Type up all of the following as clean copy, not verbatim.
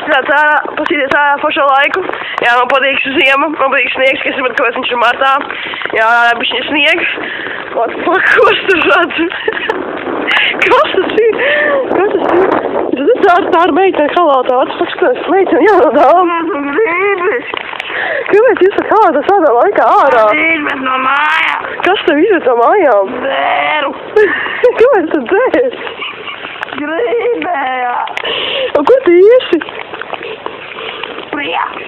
Tāds ārā, pasīties ārā foršo laiku. Jā, man patīk ziema, man patīk sniegs, ka es saprotu, kāpēc viņš ir martā. Jā, bišķiņ sniegs. What the fuck, ko es tur redzu? Kas tas ir? Kas tas ir? Tā ir meitene halātā, what the fuck, kas meitene jānodā? Kāpēc jūs esat halātā tādā laikā ārā? Gribēt no mājām. Kas tev izved no mājām? Dzēru. Kāpēc tu dzēri? Gribēju. Un kur tu iesi? Priekš.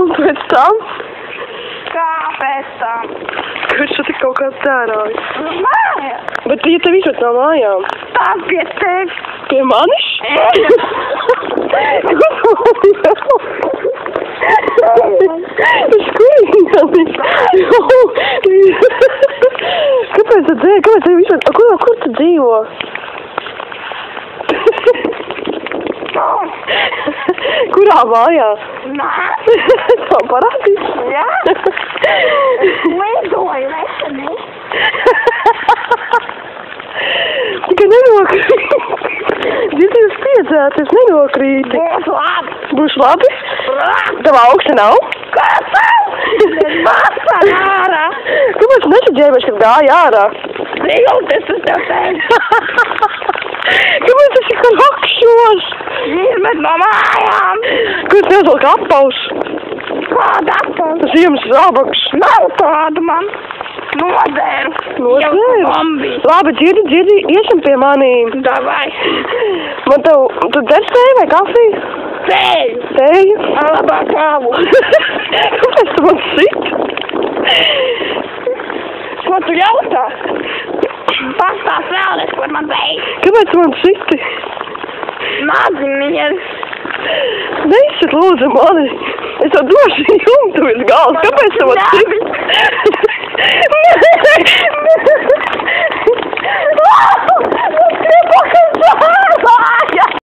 Un pēc tam? Kā pēc tam? Kurš tu tik kaut kāds tērāji? Mājām. Bet ja tev izved no mājām? Tā pie tevis. Pie manis? Es kurīnāmi. Kāpēc tu dzēri? Kāpēc tev izved? Kur tu dzīvo? Kurā mājā? Nā. Tā parādīs? Jā. Lidoju veselī. Tikai nenokrīt. Dzirdi, jūs piedzēt, es nenokrīti. Būs labi. Būs labi? Tev augsta nav? Kas tev? Vasar ārā. Kāpēc tu nesaģēbies, kad gāja ārā? Jūties uz tev teicu. Kāpēc tas ir kā rakšos? Gribēt no mājām. Kāpēc neuzvalk apaus? Kāda apels? Ziemas zābaks. Nav tāda man. Nodēru. Nodēru? Labi, dzirdi, iesim pie manīm. Davai. Man tu dzer tēju vai kafiju? Tēju. Tēju? Labāk kāvu. Kāpēc tu man sit? Ko tu jautā? Pastāst vēlreiz, ko man teikt. Kāpēc tu man siti? Mazinieris. Neizsit lūdzu mani. Es tev došu jumtu uz galvas. Kāpēc tu man siti?